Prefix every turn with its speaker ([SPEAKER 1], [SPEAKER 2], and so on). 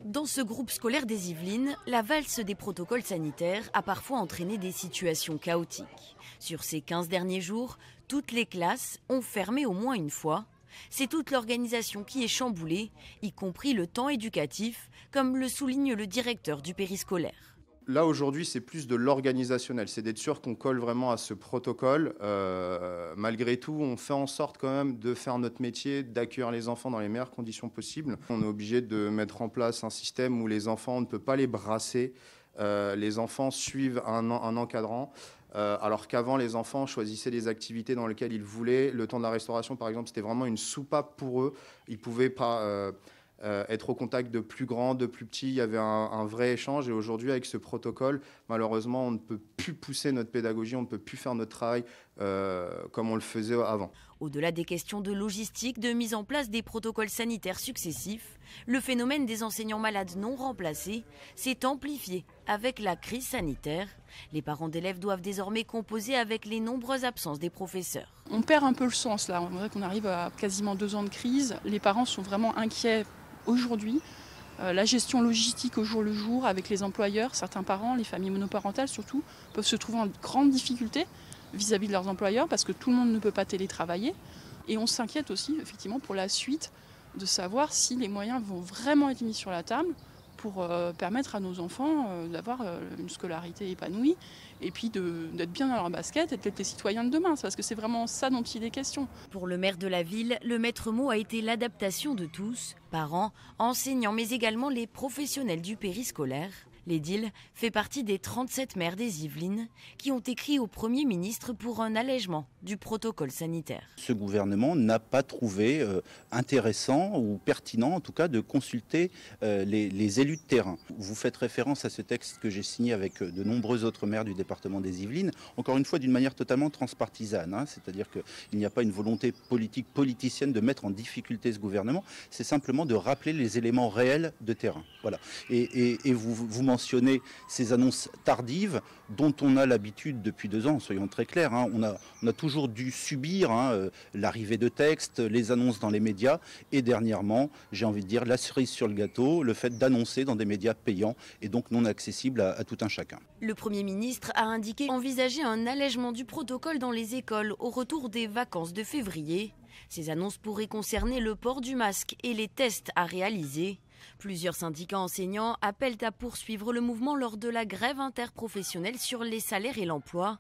[SPEAKER 1] Dans ce groupe scolaire des Yvelines, la valse des protocoles sanitaires a parfois entraîné des situations chaotiques. Sur ces 15 derniers jours, toutes les classes ont fermé au moins une fois. C'est toute l'organisation qui est chamboulée, y compris le temps éducatif, comme le souligne le directeur du périscolaire.
[SPEAKER 2] Là, aujourd'hui, c'est plus de l'organisationnel. C'est d'être sûr qu'on colle vraiment à ce protocole. Malgré tout, on fait en sorte quand même de faire notre métier, d'accueillir les enfants dans les meilleures conditions possibles. On est obligé de mettre en place un système où les enfants, on ne peut pas les brasser. Les enfants suivent un encadrant. Alors qu'avant, les enfants choisissaient des activités dans lesquelles ils voulaient. Le temps de la restauration, par exemple, c'était vraiment une soupape pour eux. Ils ne pouvaient pas être au contact de plus grands, de plus petits. Il y avait un vrai échange. Et aujourd'hui, avec ce protocole, malheureusement, on ne peut plus pousser notre pédagogie, on ne peut plus faire notre travail comme on le faisait avant.
[SPEAKER 1] Au-delà des questions de logistique, de mise en place des protocoles sanitaires successifs, le phénomène des enseignants malades non remplacés s'est amplifié avec la crise sanitaire. Les parents d'élèves doivent désormais composer avec les nombreuses absences des professeurs.
[SPEAKER 3] On perd un peu le sens là. On dirait qu'on arrive à quasiment 2 ans de crise. Les parents sont vraiment inquiets aujourd'hui. La gestion logistique au jour le jour avec les employeurs, certains parents, les familles monoparentales surtout, peuvent se trouver en grande difficulté vis-à-vis de leurs employeurs parce que tout le monde ne peut pas télétravailler. Et on s'inquiète aussi effectivement pour la suite de savoir si les moyens vont vraiment être mis sur la table pour permettre à nos enfants d'avoir une scolarité épanouie et puis d'être bien dans leur basket et d'être les citoyens de demain, parce que c'est vraiment ça dont il est question.
[SPEAKER 1] Pour le maire de la ville, le maître mot a été l'adaptation de tous, parents, enseignants, mais également les professionnels du périscolaire. L'édile fait partie des 37 maires des Yvelines qui ont écrit au Premier ministre pour un allègement du protocole sanitaire.
[SPEAKER 4] Ce gouvernement n'a pas trouvé intéressant ou pertinent en tout cas de consulter les élus de terrain. Vous faites référence à ce texte que j'ai signé avec de nombreux autres maires du département des Yvelines, encore une fois d'une manière totalement transpartisane, c'est-à-dire qu'il n'y a pas une volonté politicienne de mettre en difficulté ce gouvernement, c'est simplement de rappeler les éléments réels de terrain. Voilà. Et vous mentionner ces annonces tardives dont on a l'habitude depuis 2 ans, soyons très clairs. On a toujours dû subir l'arrivée de textes, les annonces dans les médias et dernièrement, j'ai envie de dire, la cerise sur le gâteau, le fait d'annoncer dans des médias payants et donc non accessibles à tout un chacun.
[SPEAKER 1] Le Premier ministre a indiqué envisager un allègement du protocole dans les écoles au retour des vacances de février. Ces annonces pourraient concerner le port du masque et les tests à réaliser. Plusieurs syndicats enseignants appellent à poursuivre le mouvement lors de la grève interprofessionnelle sur les salaires et l'emploi.